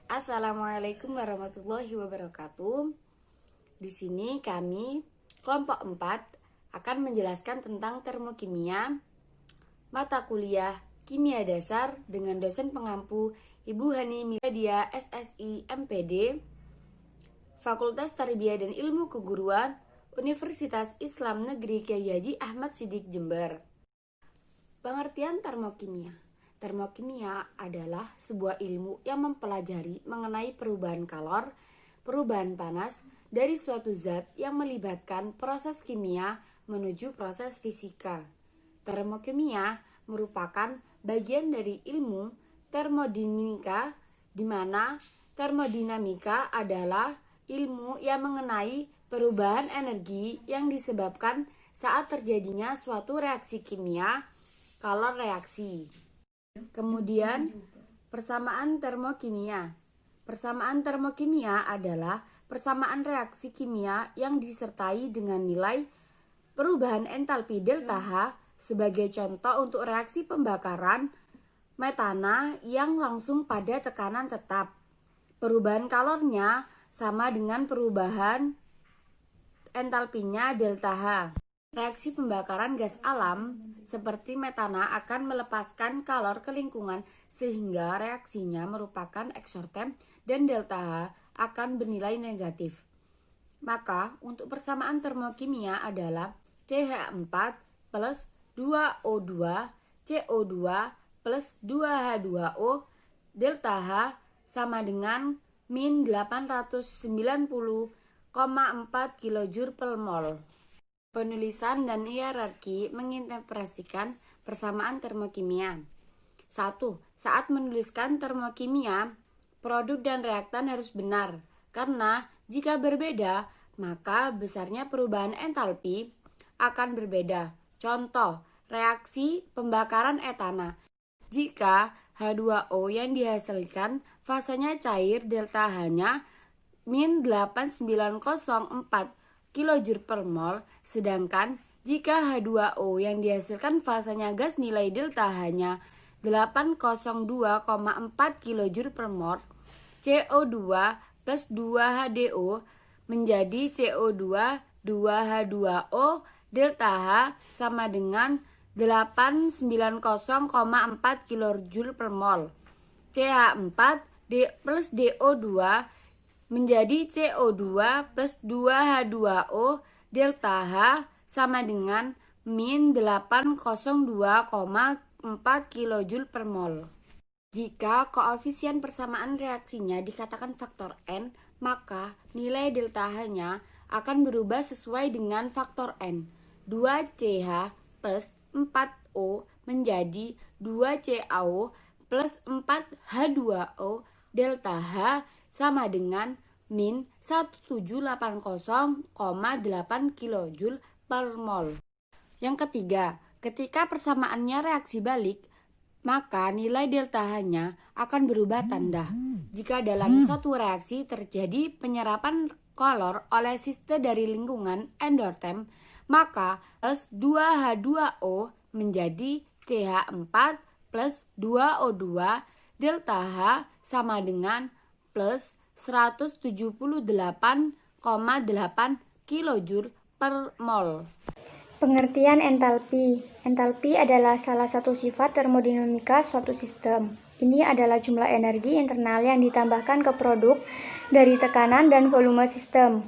Assalamualaikum warahmatullahi wabarakatuh. Di sini kami kelompok 4 akan menjelaskan tentang termokimia, mata kuliah kimia dasar dengan dosen pengampu Ibu Hani Miladia SSI MPD, Fakultas Tarbiyah dan Ilmu Keguruan, Universitas Islam Negeri Kyai Haji Ahmad Siddiq Jember. Pengertian termokimia. Termokimia adalah sebuah ilmu yang mempelajari mengenai perubahan kalor, perubahan panas dari suatu zat yang melibatkan proses kimia menuju proses fisika. Termokimia merupakan bagian dari ilmu termodinamika, di mana termodinamika adalah ilmu yang mengenai perubahan energi yang disebabkan saat terjadinya suatu reaksi kimia, kalor reaksi. Kemudian, persamaan termokimia. Persamaan termokimia adalah persamaan reaksi kimia yang disertai dengan nilai perubahan entalpi delta H sebagai contoh untuk reaksi pembakaran metana yang langsung pada tekanan tetap. Perubahan kalornya sama dengan perubahan entalpinya delta H. Reaksi pembakaran gas alam seperti metana akan melepaskan kalor ke lingkungan sehingga reaksinya merupakan eksortem dan delta H akan bernilai negatif. Maka untuk persamaan termokimia adalah CH4 plus 2O2 CO2 plus 2H2O delta H sama dengan min 890,4 kJ per mol. Penulisan dan hierarki menginterpretasikan persamaan termokimia. 1. Saat menuliskan termokimia, produk dan reaktan harus benar, karena jika berbeda, maka besarnya perubahan entalpi akan berbeda. Contoh, reaksi pembakaran etana. Jika H2O yang dihasilkan fasanya cair, delta H-nya min 8904 kJ per mol, sedangkan jika H2O yang dihasilkan fasanya gas nilai delta H-nya 802,4 kJ per mol, CO2 plus 2HDO menjadi CO2 2H2O delta H sama dengan 890,4 kJ per mol. CH4 plus DO2 menjadi CO2 plus 2H2O delta H sama dengan min 802,4 kJ per mol. Jika koefisien persamaan reaksinya dikatakan faktor N, maka nilai delta H-nya akan berubah sesuai dengan faktor N. 2CH plus 4O menjadi 2CaO plus 4H2O delta H sama dengan min 1780,8 kJ per mol. Yang ketiga, ketika persamaannya reaksi balik, maka nilai delta H-nya akan berubah tanda. Jika dalam satu reaksi terjadi penyerapan kalor oleh siste dari lingkungan endotherm, maka plus 2H2O menjadi CH4 plus 2O2 delta H sama dengan plus 178,8 kJ per mol. Pengertian entalpi. Entalpi adalah salah satu sifat termodinamika suatu sistem. Ini adalah jumlah energi internal yang ditambahkan ke produk dari tekanan dan volume sistem.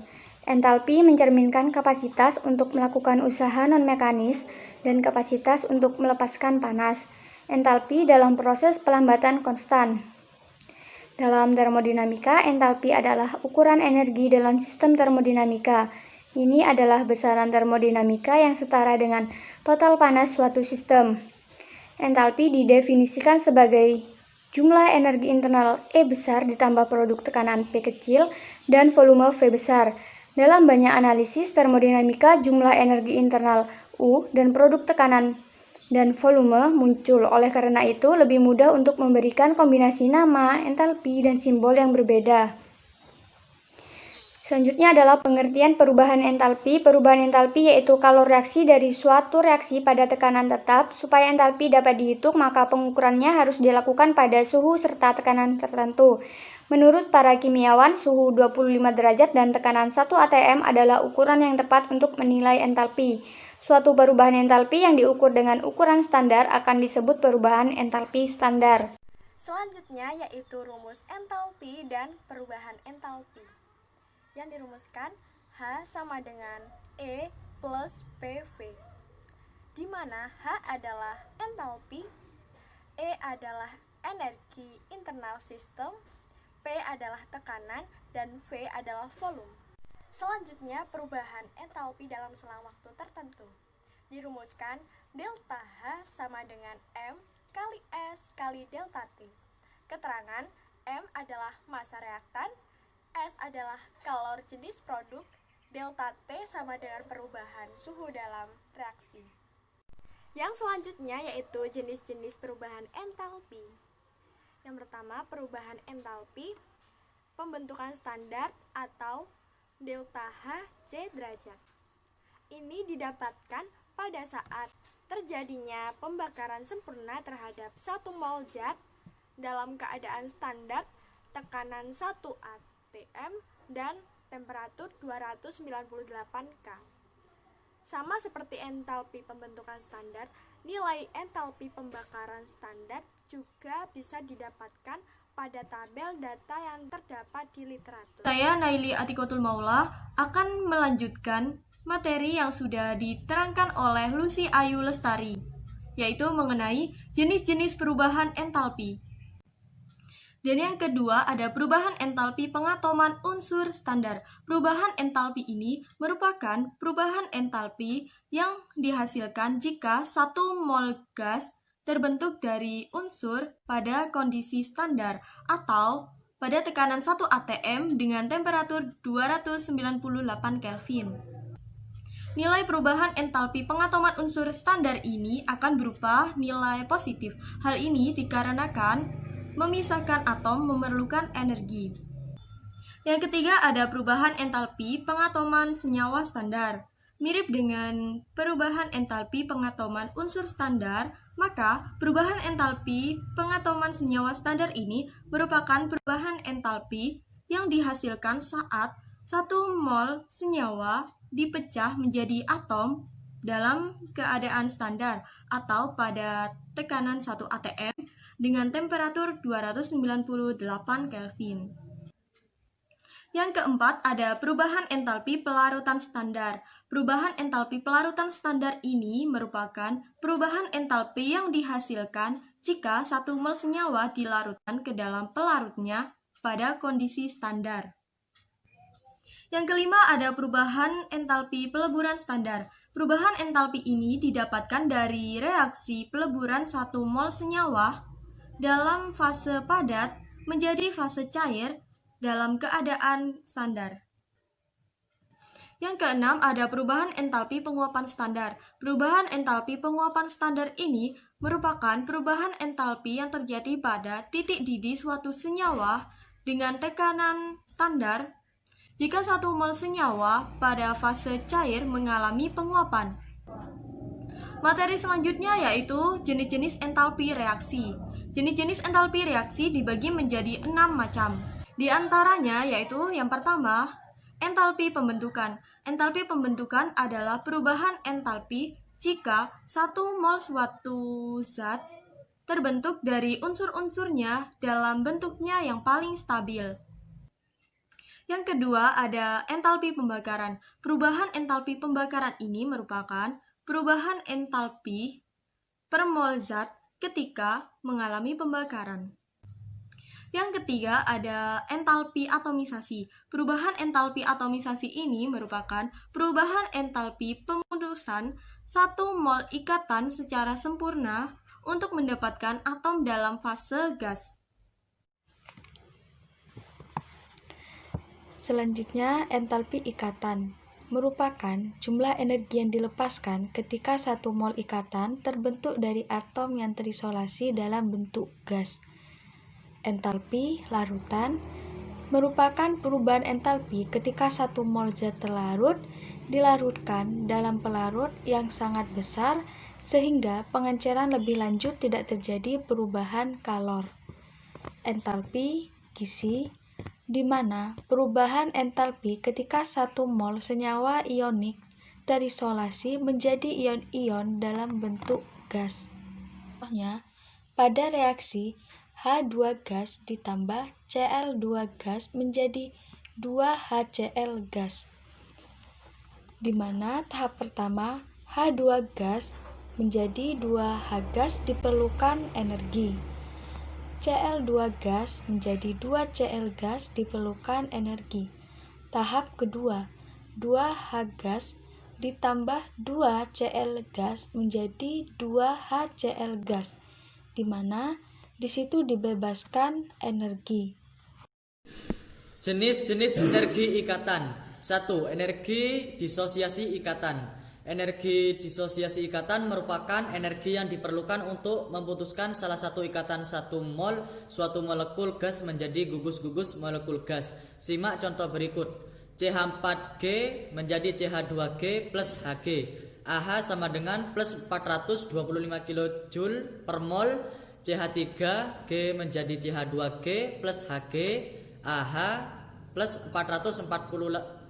Entalpi mencerminkan kapasitas untuk melakukan usaha non-mekanis dan kapasitas untuk melepaskan panas. Entalpi dalam proses pelambatan konstan. Dalam termodinamika, entalpi adalah ukuran energi dalam sistem termodinamika. Ini adalah besaran termodinamika yang setara dengan total panas suatu sistem. Entalpi didefinisikan sebagai jumlah energi internal E besar ditambah produk tekanan P kecil dan volume V besar. Dalam banyak analisis termodinamika, jumlah energi internal U dan produk tekanan dan volume muncul. Oleh karena itu, lebih mudah untuk memberikan kombinasi nama, entalpi, dan simbol yang berbeda. Selanjutnya adalah pengertian perubahan entalpi. Perubahan entalpi yaitu kalor reaksi dari suatu reaksi pada tekanan tetap. Supaya entalpi dapat dihitung, maka pengukurannya harus dilakukan pada suhu serta tekanan tertentu. Menurut para kimiawan, suhu 25 derajat dan tekanan 1 atm adalah ukuran yang tepat untuk menilai entalpi. Suatu perubahan entalpi yang diukur dengan ukuran standar akan disebut perubahan entalpi standar. Selanjutnya yaitu rumus entalpi dan perubahan entalpi. Yang dirumuskan H sama dengan E plus PV, di mana H adalah entalpi, E adalah energi internal sistem, P adalah tekanan, dan V adalah volume. Selanjutnya perubahan entalpi dalam selang waktu tertentu. Dirumuskan delta H sama dengan M kali S kali delta T. Keterangan M adalah massa reaktan, S adalah kalor jenis produk, delta T sama dengan perubahan suhu dalam reaksi. Yang selanjutnya yaitu jenis-jenis perubahan entalpi. Yang pertama, perubahan entalpi pembentukan standar atau delta H C derajat. Ini didapatkan pada saat terjadinya pembakaran sempurna terhadap 1 mol zat dalam keadaan standar, tekanan 1 atm dan temperatur 298 K. Sama seperti entalpi pembentukan standar, nilai entalpi pembakaran standar juga bisa didapatkan pada tabel data yang terdapat di literatur. Saya Naili Atikotul Maula akan melanjutkan materi yang sudah diterangkan oleh Lucy Ayu Lestari, yaitu mengenai jenis-jenis perubahan entalpi. Dan yang kedua ada perubahan entalpi pengatoman unsur standar. Perubahan entalpi ini merupakan perubahan entalpi yang dihasilkan jika 1 mol gas terbentuk dari unsur pada kondisi standar atau pada tekanan 1 atm dengan temperatur 298 Kelvin. Nilai perubahan entalpi pengatoman unsur standar ini akan berupa nilai positif. Hal ini dikarenakan memisahkan atom memerlukan energi. Yang ketiga ada perubahan entalpi pengatoman senyawa standar. Mirip dengan perubahan entalpi pengatoman unsur standar, maka perubahan entalpi pengatoman senyawa standar ini merupakan perubahan entalpi yang dihasilkan saat 1 mol senyawa dipecah menjadi atom dalam keadaan standar atau pada tekanan 1 atm dengan temperatur 298 Kelvin. Yang keempat ada perubahan entalpi pelarutan standar. Perubahan entalpi pelarutan standar ini merupakan perubahan entalpi yang dihasilkan jika 1 mol senyawa dilarutkan ke dalam pelarutnya pada kondisi standar. Yang kelima ada perubahan entalpi peleburan standar. Perubahan entalpi ini didapatkan dari reaksi peleburan 1 mol senyawa dalam fase padat menjadi fase cair dalam keadaan standar. Yang keenam ada perubahan entalpi penguapan standar. Perubahan entalpi penguapan standar ini merupakan perubahan entalpi yang terjadi pada titik didih suatu senyawa dengan tekanan standar jika 1 mol senyawa pada fase cair mengalami penguapan. Materi selanjutnya yaitu jenis-jenis entalpi reaksi. Jenis-jenis entalpi reaksi dibagi menjadi 6 macam. Di antaranya yaitu yang pertama, entalpi pembentukan. Entalpi pembentukan adalah perubahan entalpi jika 1 mol suatu zat terbentuk dari unsur-unsurnya dalam bentuknya yang paling stabil. Yang kedua ada entalpi pembakaran. Perubahan entalpi pembakaran ini merupakan perubahan entalpi per mol zat ketika mengalami pembakaran. Yang ketiga ada entalpi atomisasi. Perubahan entalpi atomisasi ini merupakan perubahan entalpi pemutusan 1 mol ikatan secara sempurna untuk mendapatkan atom dalam fase gas. Selanjutnya, entalpi ikatan merupakan jumlah energi yang dilepaskan ketika 1 mol ikatan terbentuk dari atom yang terisolasi dalam bentuk gas. Entalpi larutan merupakan perubahan entalpi ketika 1 mol zat terlarut dilarutkan dalam pelarut yang sangat besar sehingga pengenceran lebih lanjut tidak terjadi perubahan kalor. Entalpi gizi, di mana perubahan entalpi ketika 1 mol senyawa ionik terisolasi menjadi ion-ion dalam bentuk gas. Contohnya, pada reaksi H2 gas ditambah Cl2 gas menjadi 2HCl gas, di mana tahap pertama H2 gas menjadi 2H gas diperlukan energi. Cl2 gas menjadi 2Cl gas diperlukan energi. Tahap kedua, 2H gas ditambah 2Cl gas menjadi 2HCl gas, di mana di situ dibebaskan energi. Jenis-jenis energi ikatan. 1. Energi disosiasi ikatan. Energi disosiasi ikatan merupakan energi yang diperlukan untuk memutuskan salah satu ikatan 1 mol suatu molekul gas menjadi gugus-gugus molekul gas. Simak contoh berikut. CH4G menjadi CH2G plus Hg. AH sama dengan plus 425 kJ per mol. CH3G menjadi CH2G plus Hg. AH plus 480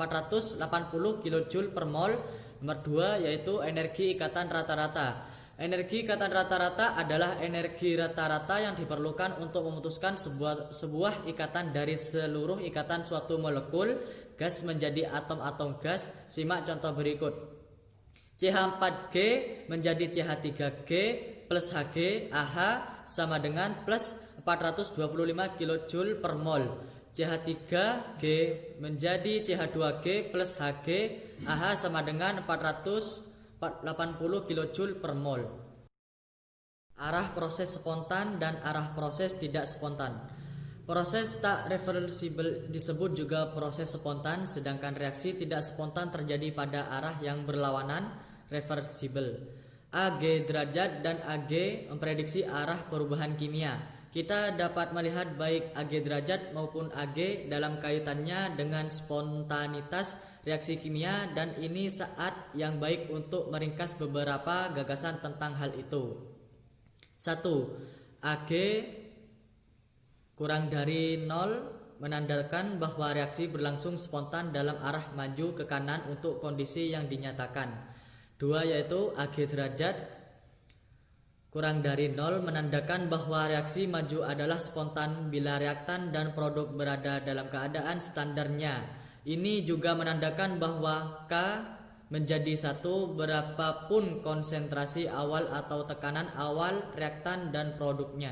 kJ per mol. Nomor 2 yaitu energi ikatan rata-rata. Energi ikatan rata-rata adalah energi rata-rata yang diperlukan untuk memutuskan sebuah ikatan dari seluruh ikatan suatu molekul gas menjadi atom-atom gas. Simak contoh berikut. CH4G menjadi CH3G plus Hg. AH sama dengan plus 425 kJ per mol. CH3G menjadi CH2G plus Hg. AH sama dengan 480 kJ per mol. Arah proses spontan dan arah proses tidak spontan. Proses tak reversibel disebut juga proses spontan, sedangkan reaksi tidak spontan terjadi pada arah yang berlawanan, reversibel. AG derajat dan AG memprediksi arah perubahan kimia. Kita dapat melihat baik AG derajat maupun AG dalam kaitannya dengan spontanitas reaksi kimia, dan ini saat yang baik untuk meringkas beberapa gagasan tentang hal itu. 1. AG kurang dari 0 menandakan bahwa reaksi berlangsung spontan dalam arah maju ke kanan untuk kondisi yang dinyatakan. 2 yaitu AG derajat kurang dari 0 menandakan bahwa reaksi maju adalah spontan bila reaktan dan produk berada dalam keadaan standarnya. Ini juga menandakan bahwa K menjadi 1 berapapun konsentrasi awal atau tekanan awal reaktan dan produknya.